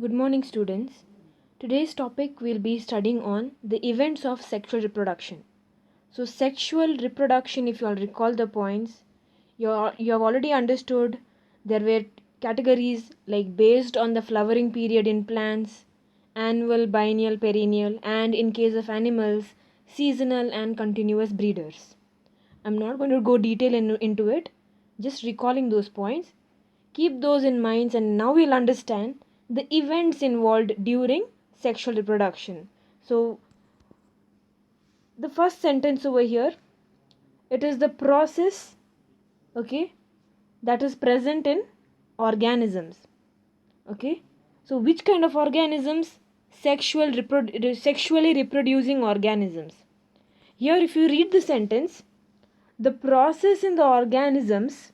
Good morning, students. Today's topic will be studying on the events of sexual reproduction. So, sexual reproduction, if you all recall the points, you have already understood there were categories like based on the flowering period in plants, annual, biennial, perennial, and in case of animals, seasonal and continuous breeders. I'm not going to go into it, just recalling those points. Keep those in mind, and now we'll understand the events involved during sexual reproduction. So, the first sentence over here, it is the process, okay, that is present in organisms. Okay, so which kind of organisms? Sexually reproducing organisms. Here, if you read the sentence, the process in the organisms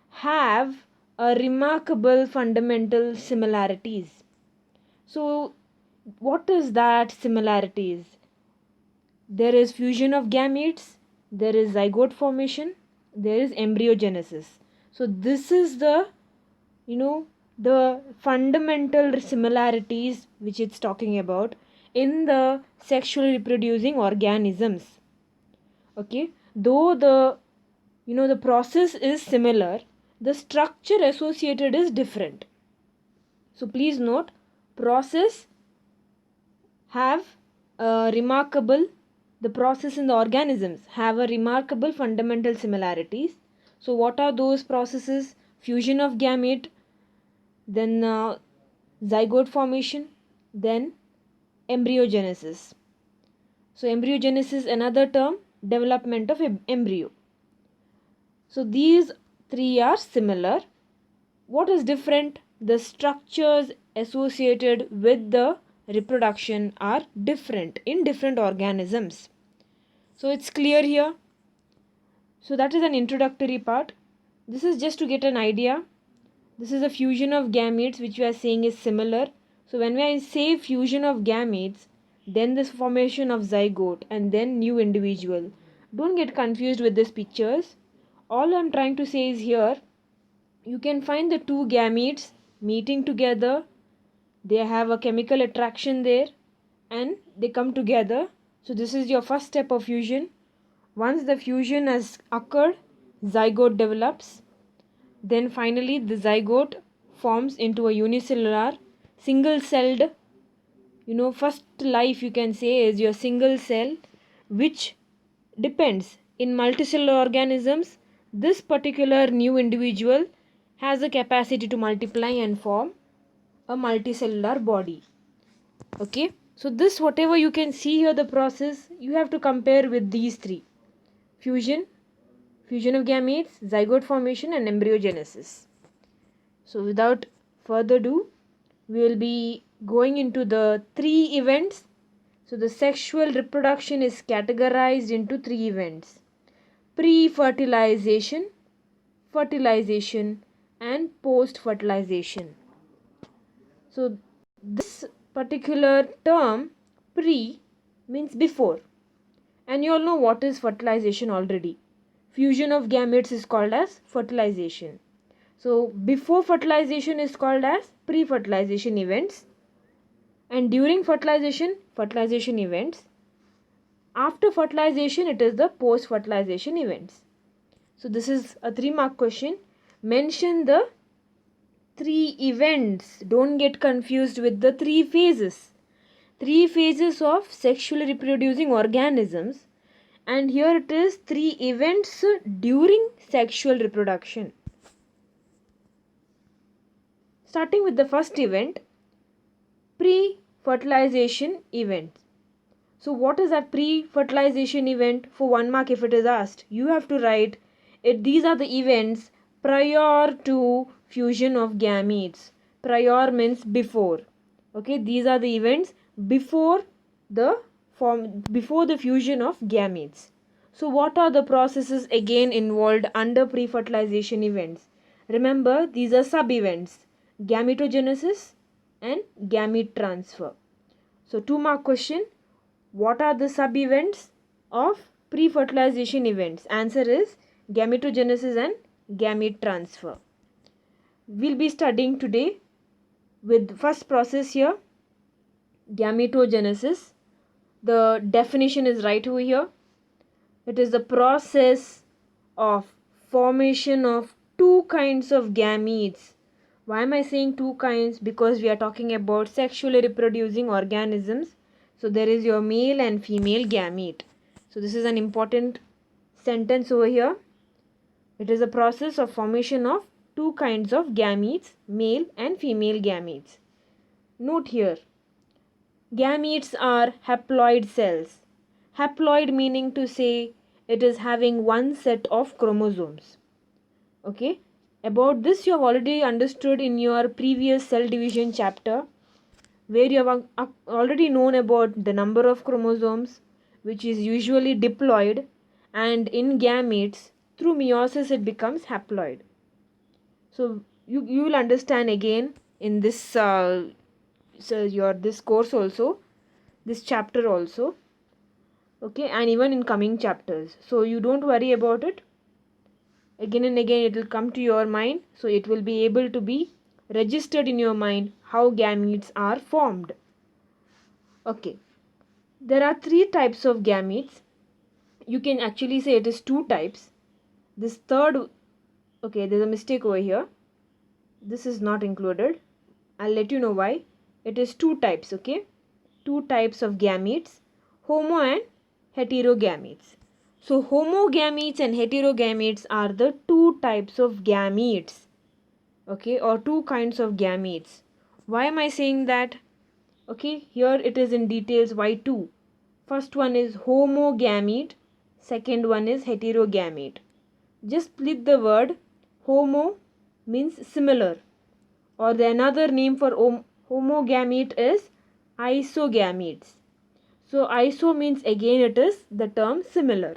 have a remarkable fundamental similarities. So, what is that similarities? There is fusion of gametes, there is zygote formation, there is embryogenesis. So, this is the fundamental similarities which it's talking about in the sexually reproducing organisms. Okay, though the process is similar, the structure associated is different. So please note, process have a remarkable the process in the organisms have a remarkable fundamental similarities. So what are those processes? Fusion of gamete, then zygote formation, then embryogenesis. So embryogenesis, another term, development of embryo. So these three are similar. What is different? The structures associated with the reproduction are different in different organisms. So it's clear here. So that is an introductory part. This is just to get an idea. This is a fusion of gametes which we are saying is similar. So when we say fusion of gametes, then this formation of zygote and then new individual. Don't get confused with these pictures. All I'm trying to say is here, you can find the two gametes meeting together. They have a chemical attraction there and they come together. So this is your first step of fusion. Once the fusion has occurred, zygote develops. Then finally the zygote forms into a unicellular, single-celled, first life you can say is your single cell, which depends in multicellular organisms. This particular new individual has the capacity to multiply and form a multicellular body. Okay, so this whatever you can see here, the process you have to compare with these three: fusion of gametes, zygote formation, and embryogenesis. So without further ado, we will be going into the three events. So the sexual reproduction is categorized into three events: pre-fertilization, fertilization, and post-fertilization. So this particular term, pre, means before, and you all know what is fertilization already. Fusion of gametes is called as fertilization. So before fertilization is called as pre-fertilization events, and during fertilization events. After fertilization, it is the post-fertilization events. So this is a 3-mark question. Mention the three events. Don't get confused with the three phases. Three phases of sexually reproducing organisms, and here it is three events during sexual reproduction. Starting with the first event, pre-fertilization event. So what is that pre-fertilization event? For 1 mark if it is asked, you have to write it. These are the events prior to fusion of gametes. Prior means before. Okay, these are the events before the fusion of gametes. So what are the processes again involved under pre-fertilization events? Remember, these are sub-events: gametogenesis and gamete transfer. So 2-mark question. What are the sub-events of pre-fertilization events? Answer is gametogenesis and gamete transfer. We'll be studying today with first process here, gametogenesis. The definition is right over here. It is the process of formation of two kinds of gametes. Why am I saying two kinds? Because we are talking about sexually reproducing organisms. So there is your male and female gamete. So this is an important sentence over here. It is a process of formation of two kinds of gametes, male and female gametes. Note here, gametes are haploid cells. Haploid meaning to say it is having one set of chromosomes. Okay, about this you have already understood in your previous cell division chapter, where you have already known about the number of chromosomes, which is usually diploid, and in gametes through meiosis it becomes haploid. So you will understand again in this this course also, this chapter also, okay, and even in coming chapters. So you don't worry about it. Again and again it will come to your mind, so it will be able to be registered in your mind how gametes are formed. Okay, there are three types of gametes. You can actually say it is two types. This third, okay, there's a mistake over here. This is not included. I'll let you know why. It is two types, okay? Two types of gametes, homo and heterogametes. So homogametes and heterogametes are the two types of gametes, okay, or two kinds of gametes. Why am I saying that? Okay, here it is in details why two. First one is homogamete, second one is heterogamete. Just split the word. Homo means similar, or the another name for homogamete is isogametes. So iso means again it is the term similar.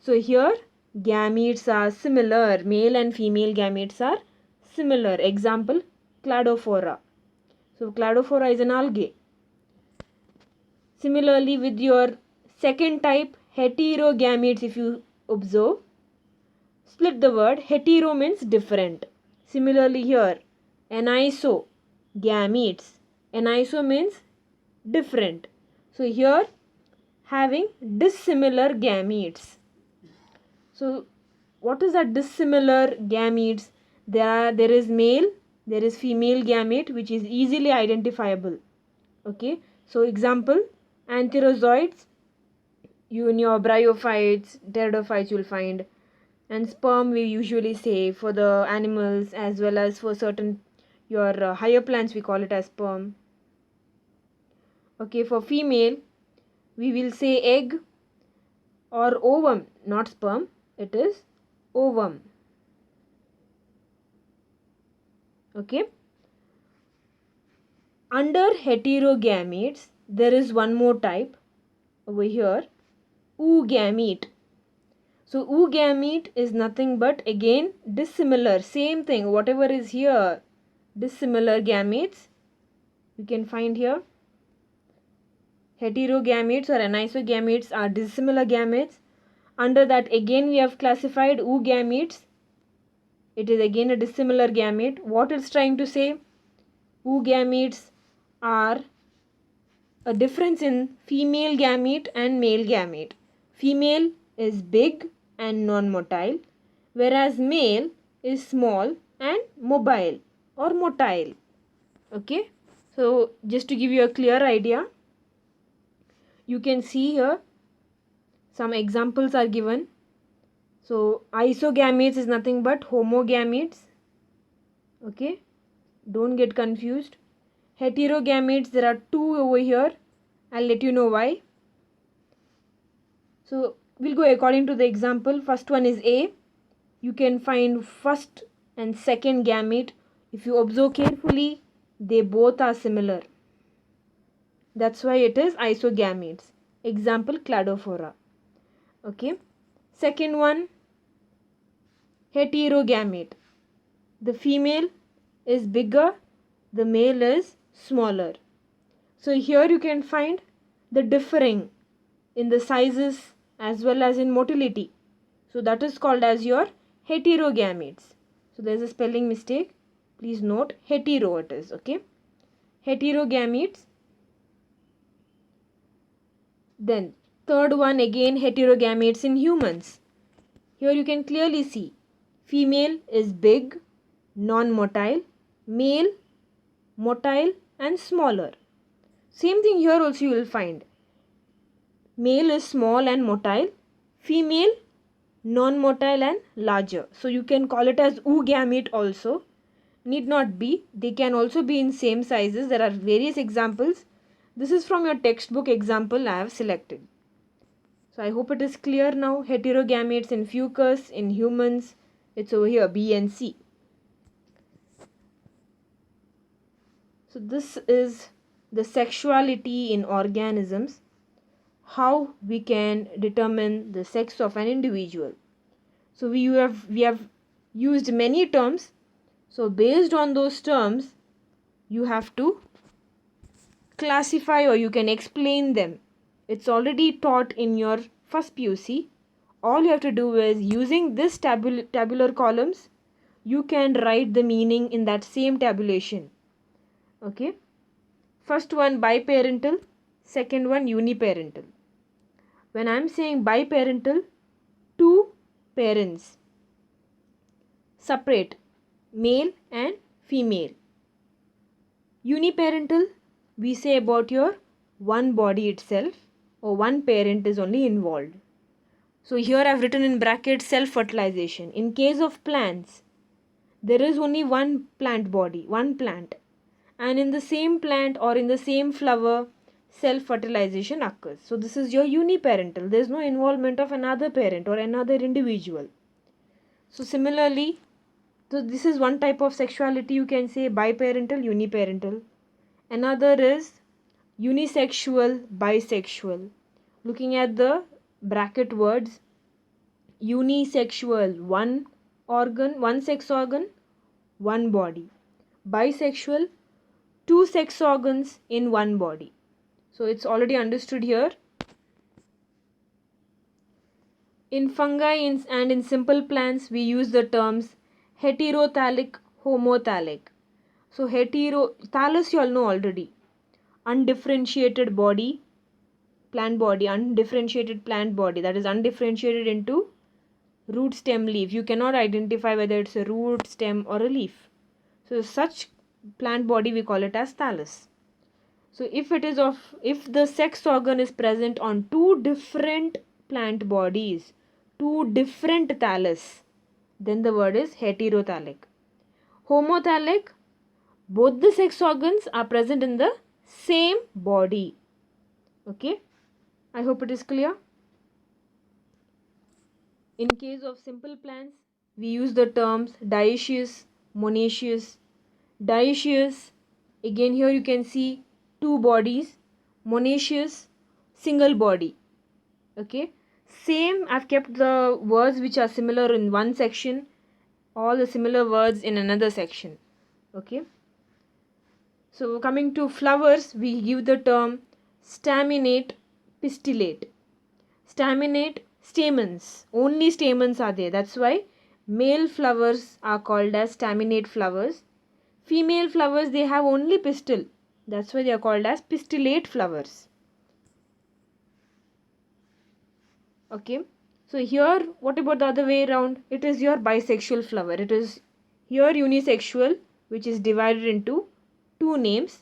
So here gametes are similar, male and female gametes are similar. Example, cladophora. So cladophora is an algae. Similarly with your second type, heterogametes, if you observe, split the word, hetero means different. Similarly here, anisogametes. Aniso means different. So here having dissimilar gametes. So what is that dissimilar gametes? There is male, there is female gamete which is easily identifiable. Okay, so example, antherozoids, you in your bryophytes, pteridophytes you will find, and sperm we usually say for the animals as well as for certain your higher plants we call it as sperm. Okay, for female we will say egg or ovum, not sperm, it is ovum. Okay, under heterogametes there is one more type over here, oogamete. So oogamete is nothing but again dissimilar, same thing, whatever is here, dissimilar gametes you can find here. Heterogametes or anisogametes are dissimilar gametes. Under that again we have classified oogametes. It is again a dissimilar gamete. What it's trying to say? Oogametes are a difference in female gamete and male gamete. Female is big and non-motile, whereas male is small and mobile or motile. Okay, so just to give you a clear idea, you can see here some examples are given. So isogametes is nothing but homogametes. Okay, don't get confused. Heterogametes, there are two over here. I'll let you know why. So we'll go according to the example. First one is A. You can find first and second gamete. If you observe carefully, they both are similar. That's why it is isogametes. Example, cladophora. Okay. Second one, heterogamete. The female is bigger, the male is smaller. So here you can find the differing in the sizes as well as in motility. So that is called as your heterogametes. So there is a spelling mistake. Please note hetero it is, okay? Heterogametes. Then third one again, heterogametes in humans. Here you can clearly see female is big, non-motile, male motile and smaller. Same thing here also you will find. Male is small and motile, female non-motile and larger. So you can call it as oogamete also. Need not be. They can also be in same sizes. There are various examples. This is from your textbook example I have selected. So I hope it is clear now. Heterogametes in fucus, in humans. It's over here, B and C. So this is the sexuality in organisms. How we can determine the sex of an individual. So we have used many terms. So based on those terms, you have to classify or you can explain them. It's already taught in your first PUC. All you have to do is using this tabular columns, you can write the meaning in that same tabulation. Okay. First one biparental, second one uniparental. When I am saying biparental, two parents separate, male and female. Uniparental, we say about your one body itself or one parent is only involved. So here I have written in brackets self-fertilization. In case of plants, there is only one plant body, one plant. And in the same plant or in the same flower, self-fertilization occurs. So this is your uniparental. There is no involvement of another parent or another individual. So similarly, so this is one type of sexuality, you can say biparental, uniparental. Another is unisexual, bisexual. Looking at the bracket words, unisexual, one organ, one sex organ, one body. Bisexual, two sex organs in one body. So it's already understood here. In fungi and in simple plants, we use the terms heterothallic, homothallic. So thallus you all know already. Undifferentiated body, plant body, undifferentiated plant body, that is undifferentiated into root, stem, leaf. You cannot identify whether it's a root, stem or a leaf. So such plant body we call it as thallus. So if the sex organ is present on two different plant bodies, two different thallus, then the word is heterothallic. Homothallic, both the sex organs are present in the same body. Okay, I hope it is clear. In case of simple plants, we use the terms dioecious, monoecious. Dioecious, again here you can see two bodies. Monoecious, single body. Okay, same, I've kept the words which are similar in one section, all the similar words in another section. Okay, so coming to flowers, we give the term staminate, pistillate. Staminate, stamens, only stamens are there, that's why male flowers are called as staminate flowers. Female flowers, they have only pistil, that's why they are called as pistillate flowers. Okay, so here what about the other way around? It is your bisexual flower. It is here unisexual, which is divided into two names,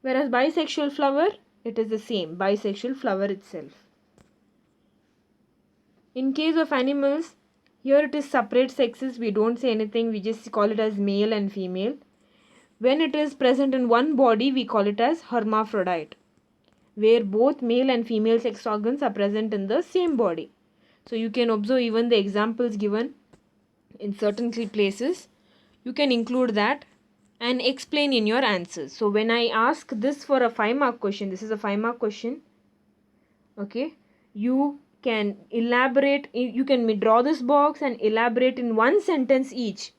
whereas bisexual flower, it is the same, bisexual flower itself. In case of animals, here it is separate sexes, we don't say anything, we just call it as male and female. When it is present in one body, we call it as hermaphrodite, where both male and female sex organs are present in the same body. So you can observe even the examples given in certain places. You can include that and explain in your answers. So when I ask this for a 5-mark question, this is a 5-mark question. Okay, you can elaborate, you can draw this box and elaborate in one sentence each.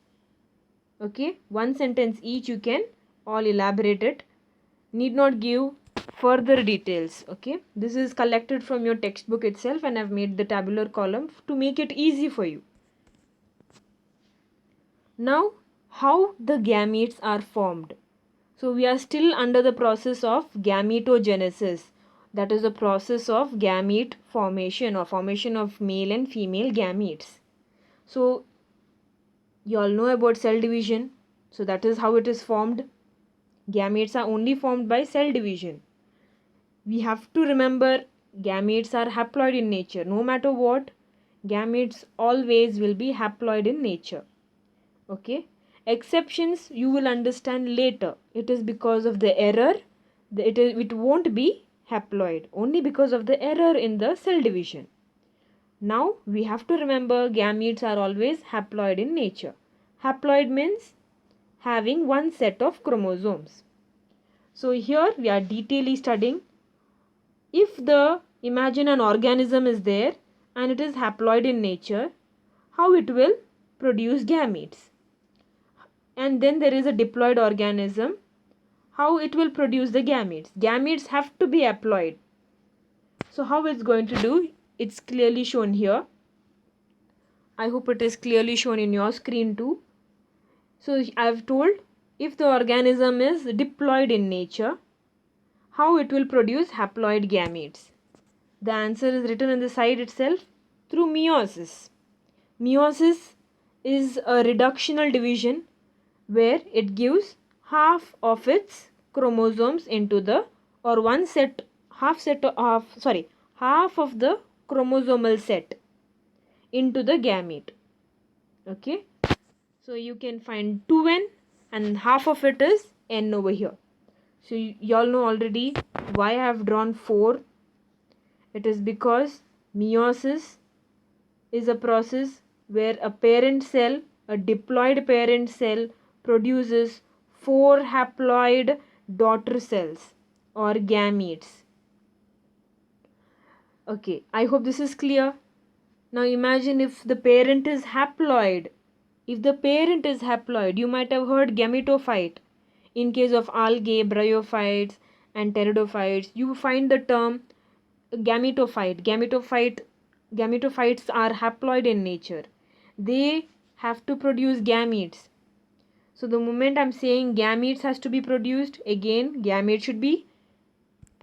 Okay, one sentence each, you can all elaborate it. Need not give further details. Okay, this is collected from your textbook itself and I've made the tabular column to make it easy for you. Now, how the gametes are formed. So we are still under the process of gametogenesis. That is the process of gamete formation or formation of male and female gametes. So you all know about cell division. So that is how it is formed. Gametes are only formed by cell division. We have to remember gametes are haploid in nature. No matter what, gametes always will be haploid in nature. Okay? Exceptions you will understand later. It is because of the error. It won't be haploid. Only because of the error in the cell division. Now we have to remember gametes are always haploid in nature. Haploid means having one set of chromosomes. So here we are detailedly studying if imagine an organism is there and it is haploid in nature, how it will produce gametes. And then there is a diploid organism, how it will produce the gametes. Gametes have to be haploid. So how it's going to do, it's clearly shown here. I hope it is clearly shown in your screen too. So I've told if the organism is diploid in nature, how it will produce haploid gametes. The answer is written on the side itself, through meiosis. Meiosis is a reductional division where it gives half of its chromosomes into the, or half of the chromosomal set into the gamete. Okay, so you can find 2n and half of it is n over here. So you all know already why I have drawn 4. It is because meiosis is a process where a parent cell, a diploid parent cell, produces 4 haploid daughter cells or gametes. Okay, I hope this is clear. Now imagine if the parent is haploid. If the parent is haploid, you might have heard gametophyte. In case of algae, bryophytes and pteridophytes, you find the term gametophyte. Gametophytes are haploid in nature. They have to produce gametes. So the moment I'm saying gametes has to be produced, again gamete should be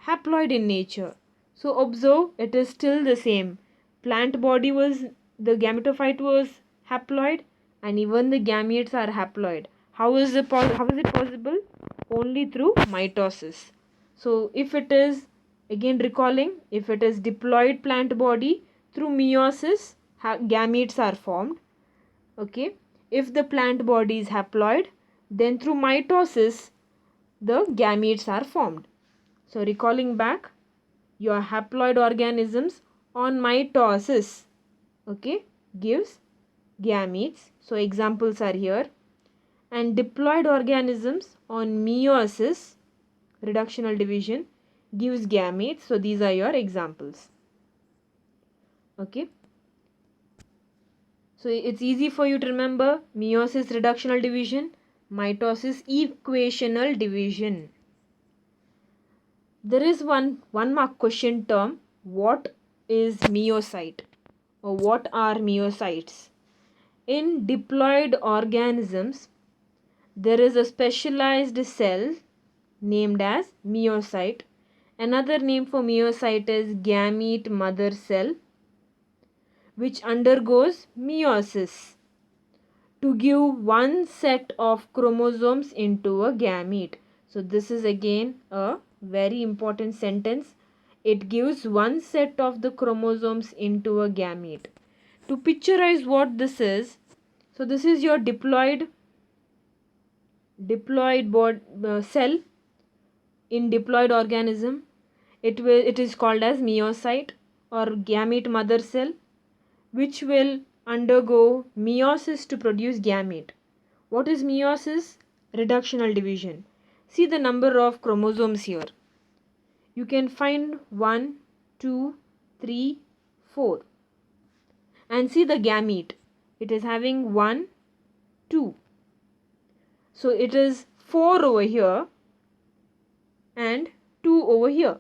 haploid in nature. So observe, it is still the same. Plant body was, the gametophyte was haploid and even the gametes are haploid. How is it possible? Only through mitosis. So if it is, again recalling, if it is diploid plant body, through meiosis gametes are formed. Okay, if the plant body is haploid, then through mitosis the gametes are formed. So recalling back, your haploid organisms on mitosis, okay, gives gametes. So examples are here. And diploid organisms on meiosis, reductional division, gives gametes. So these are your examples. Okay. So it's easy for you to remember: meiosis reductional division, mitosis equational division. There is one mark question term: what is meiocyte or what are meiocytes? In diploid organisms, there is a specialized cell named as meiocyte. Another name for meiocyte is gamete mother cell, which undergoes meiosis to give one set of chromosomes into a gamete. So this is again a very important sentence. It gives one set of the chromosomes into a gamete. To picturize what this is, so this is your diploid cell in diploid organism. It is called as meiocyte or gamete mother cell, which will undergo meiosis to produce gamete. What is meiosis? Reductional division. See the number of chromosomes here. You can find 1, 2, 3, 4. And see the gamete. It is having 1, 2. So it is 4 over here and 2 over here.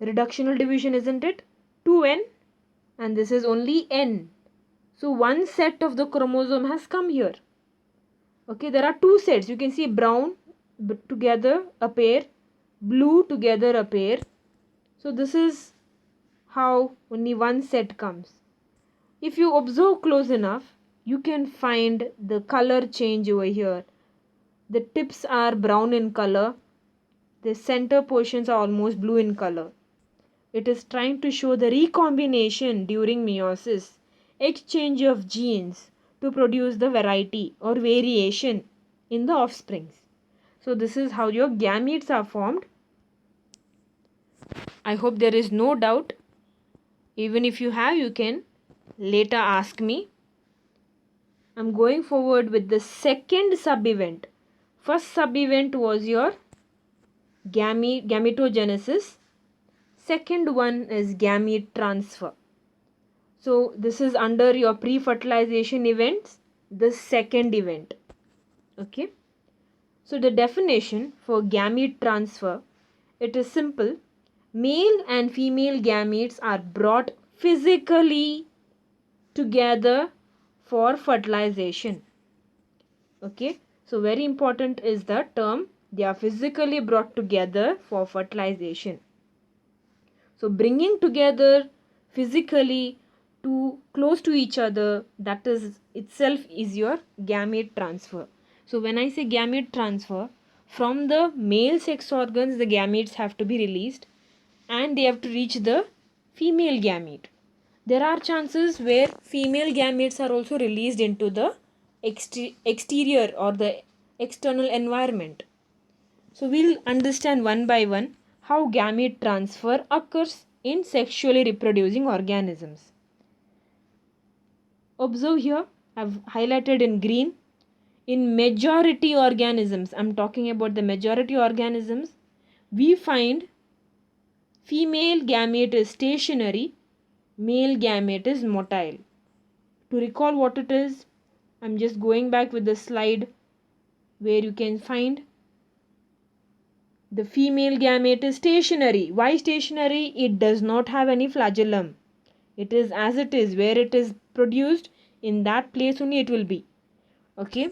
Reductional division, isn't it? 2n and this is only n. So one set of the chromosome has come here. Okay, there are two sets. You can see brown together a pair, blue together a pair. So this is how only one set comes. If you observe close enough, you can find the color change over here. The tips are brown in color. The center portions are almost blue in color. It is trying to show the recombination during meiosis, exchange of genes to produce the variety or variation in the offsprings. So this is how your gametes are formed. I hope there is no doubt. Even if you have, you can later ask me. I'm going forward with the second sub-event. First sub-event was your gametogenesis. Second one is gamete transfer. So this is under your pre-fertilization events, the second event. Okay. So the definition for gamete transfer, it is simple. Male and female gametes are brought physically together for fertilization. Okay. So very important is the term, they are physically brought together for fertilization. So bringing together physically to close to each other, that is itself is your gamete transfer. So when I say gamete transfer, from the male sex organs the gametes have to be released and they have to reach the female gamete. There are chances where female gametes are also released into the exterior or the external environment. So we'll understand one by one how gamete transfer occurs in sexually reproducing organisms. Observe here, I've highlighted in green. In majority organisms, I'm talking about the majority organisms, we find female gamete is stationary, male gamete is motile. To recall what it is, I'm just going back with the slide where you can find the female gamete is stationary. Why stationary? It does not have any flagellum. It is as it is. Where it is produced, in that place only it will be. Okay.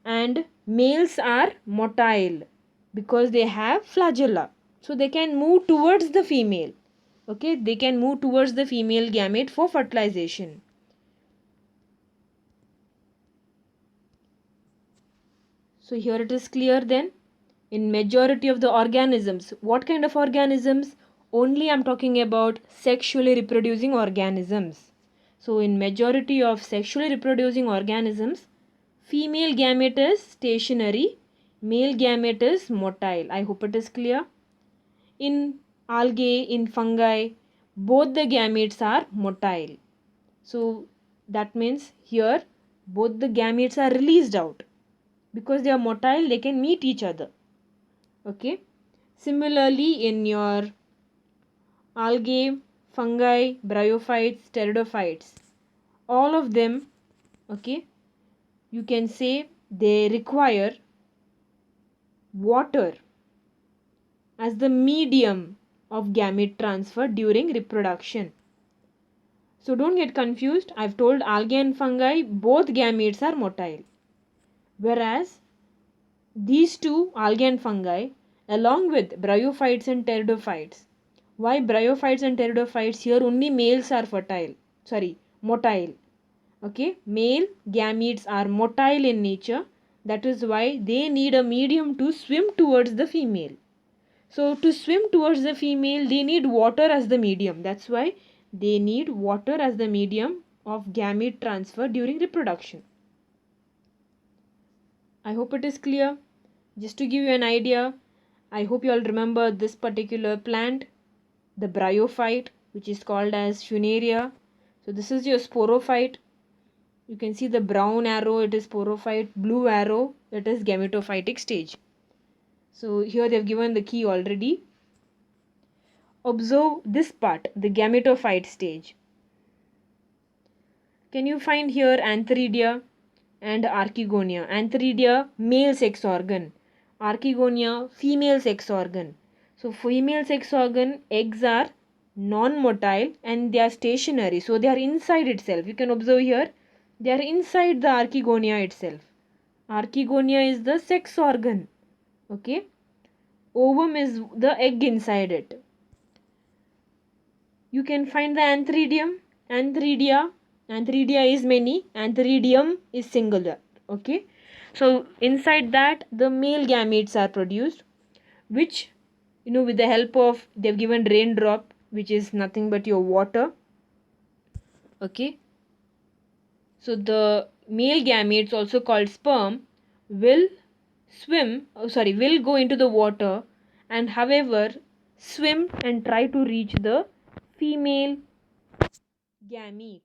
And males are motile because they have flagella. So they can move towards the female. Okay. They can move towards the female gamete for fertilization. So here it is clear then. In majority of the organisms, what kind of organisms? Only I'm talking about sexually reproducing organisms. So in majority of sexually reproducing organisms, female gamete is stationary, male gamete is motile. I hope it is clear. In algae, in fungi, both the gametes are motile. So that means here both the gametes are released out. Because they are motile, they can meet each other. Okay. Similarly, in your algae, fungi, bryophytes, pteridophytes, all of them, okay, you can say they require water as the medium of gamete transfer during reproduction. So don't get confused. I've told algae and fungi, both gametes are motile. Whereas these two, algae and fungi, along with bryophytes and pteridophytes. Why bryophytes and pteridophytes? Here only males are motile. Okay, male gametes are motile in nature. That is why they need a medium to swim towards the female. So to swim towards the female, they need water as the medium. That's why they need water as the medium of gamete transfer during reproduction. I hope it is clear. Just to give you an idea, I hope you all remember this particular plant, the bryophyte, which is called as Funaria. So this is your sporophyte. You can see the brown arrow, it is sporophyte, blue arrow, it is gametophytic stage. So here they have given the key already. Observe this part, the gametophyte stage. Can you find here Antheridia and Archegonia? Antheridia, male sex organ. Archegonia, female sex organ. So female sex organ, eggs are non-motile and they are stationary. So they are inside itself. You can observe here, they are inside the Archegonia itself. Archegonia is the sex organ. Okay. Ovum is the egg inside it. You can find the antheridium, antheridia. Antheridia is many, antheridium is singular. Okay. So inside that the male gametes are produced, which, with the help of, they've given raindrop, which is nothing but your water. Okay. So the male gametes, also called sperm, will will go into the water and however swim and try to reach the female gamete.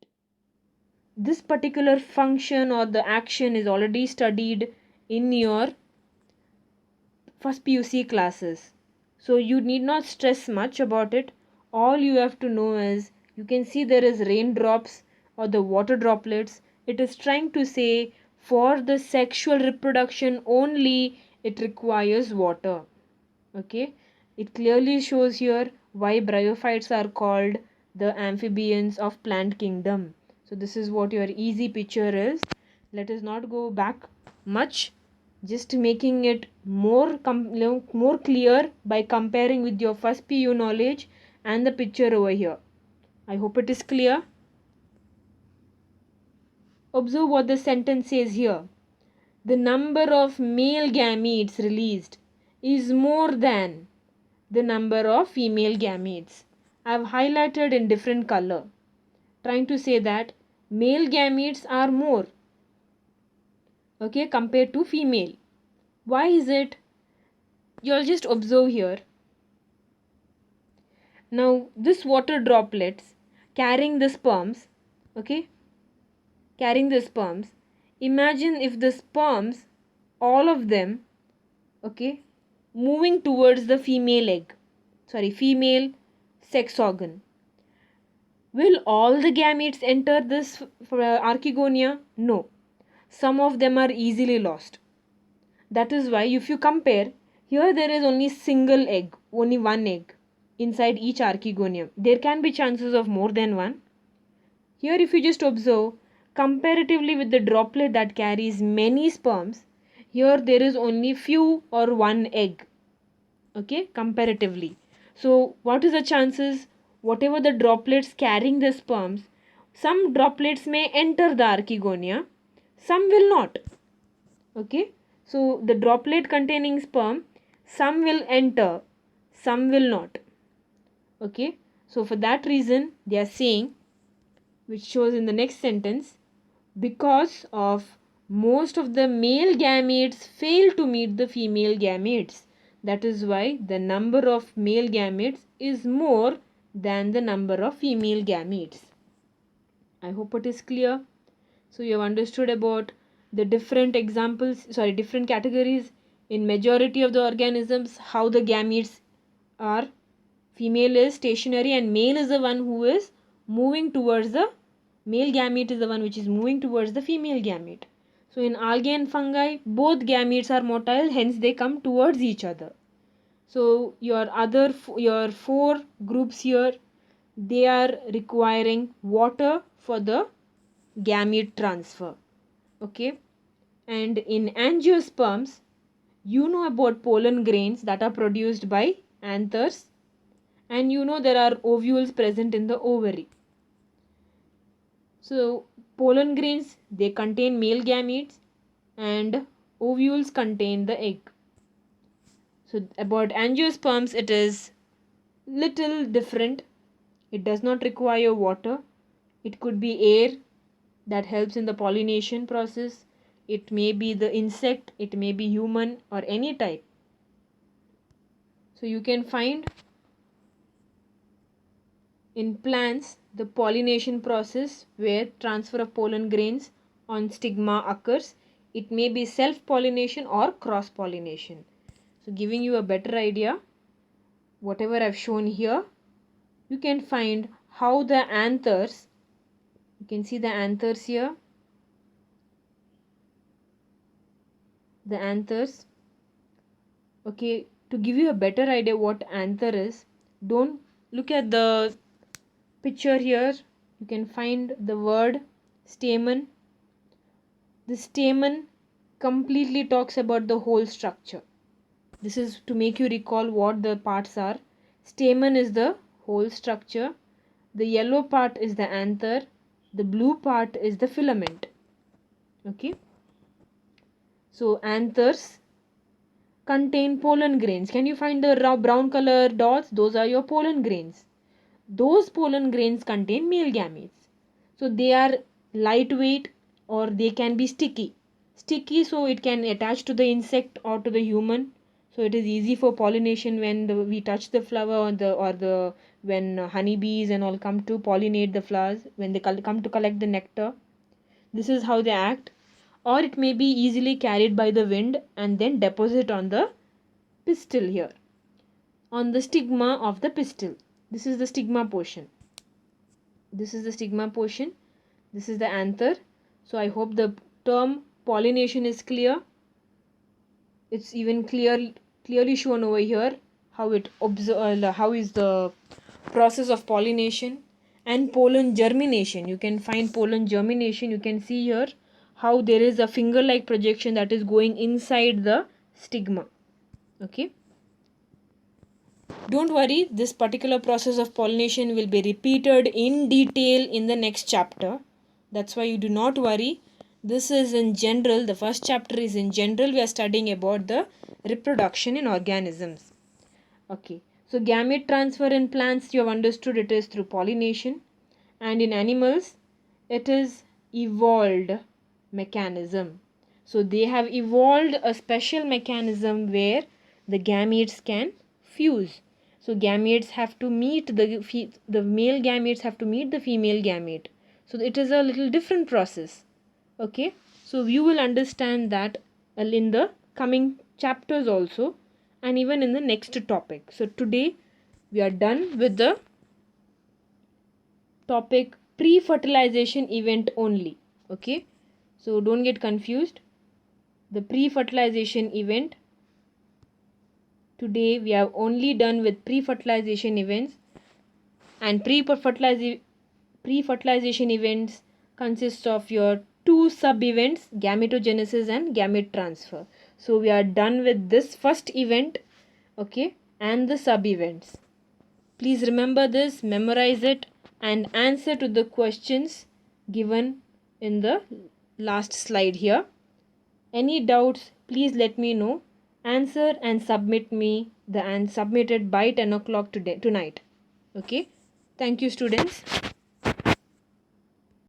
This particular function or the action is already studied in your first PUC classes. So you need not stress much about it. All you have to know is, you can see there is raindrops or the water droplets. It is trying to say for the sexual reproduction only it requires water. Okay, it clearly shows here why bryophytes are called the amphibians of plant kingdom. So this is what your easy picture is. Let us not go back much, just making it more clear by comparing with your first PU knowledge and the picture over here. I hope it is clear. Observe what the sentence says here. The number of male gametes released is more than the number of female gametes. I have highlighted in different color, trying to say that male gametes are more, okay, compared to female. Why is it? You'll just observe here. Now this water droplets carrying the sperms, okay, carrying the sperms. Imagine if the sperms, all of them, okay, moving towards the female sex organ. Will all the gametes enter this archegonia? No. Some of them are easily lost. That is why if you compare, here there is only single egg, only one egg inside each archegonium. There can be chances of more than one. Here if you just observe, comparatively with the droplet that carries many sperms, here there is only few or one egg. Okay, comparatively. So what is the chances? Whatever the droplets carrying the sperms, some droplets may enter the archegonia, some will not. Okay, so the droplet containing sperm, some will enter, some will not. Okay, so for that reason they are saying, which shows in the next sentence, because of most of the male gametes fail to meet the female gametes. That is why the number of male gametes is more than the number of female gametes. I hope it is clear. So you have understood about the different different categories in majority of the organisms, how the gametes are. Female is stationary and male is the one who is moving towards the male gamete is the one which is moving towards the female gamete. So in algae and fungi, both gametes are motile, hence they come towards each other. So your four groups here, they are requiring water for the gamete transfer. Okay, and in angiosperms, you know about pollen grains that are produced by anthers, and you know there are ovules present in the ovary. So pollen grains, they contain male gametes and ovules contain the egg. So about angiosperms, it is little different. It does not require water. It could be air that helps in the pollination process. It may be the insect, it may be human or any type. So you can find in plants the pollination process where transfer of pollen grains on stigma occurs. It may be self-pollination or cross-pollination. So giving you a better idea, whatever I've shown here, you can find how the anthers, you can see the anthers here, the anthers. Okay, to give you a better idea what anther is, don't look at the picture here. You can find the word stamen. The stamen completely talks about the whole structure. This is to make you recall what the parts are. Stamen is the whole structure. The yellow part is the anther. The blue part is the filament. Okay. So anthers contain pollen grains. Can you find the brown color dots? Those are your pollen grains. Those pollen grains contain male gametes. So they are lightweight or they can be sticky. Sticky, so it can attach to the insect or to the human. So it is easy for pollination when we touch the flower or the when honeybees and all come to pollinate the flowers, when they come to collect the nectar. This is how they act. Or it may be easily carried by the wind and then deposit on the pistil here, on the stigma of the pistil. This is the stigma portion. This is the stigma portion. This is the anther. So I hope the term pollination is clear. It's even clearly shown over here how how is the process of pollination and pollen germination. You can find pollen germination. You can see here how there is a finger like projection that is going inside the stigma. Okay. Don't worry, this particular process of pollination will be repeated in detail in the next chapter. That's why you do not worry. This is in general, the first chapter is in general. We are studying about the reproduction in organisms. Okay, so gamete transfer in plants, you have understood it is through pollination, and in animals it is evolved mechanism. So they have evolved a special mechanism where the gametes can fuse. So gametes have to meet the male gametes have to meet the female gamete. So it is a little different process. Okay, so you will understand that in the coming chapters also, and even in the next topic. So today we are done with the topic pre-fertilization event only. Okay, so don't get confused. The pre-fertilization event, today we have only done with pre-fertilization events, and pre-fertilization events consist of your two sub-events, gametogenesis and gamete transfer. So we are done with this first event, okay, and the sub-events. Please remember this, memorize it, and answer to the questions given in the last slide here. Any doubts, please let me know. Answer and submit it by 10 o'clock tonight. Okay. Thank you, students.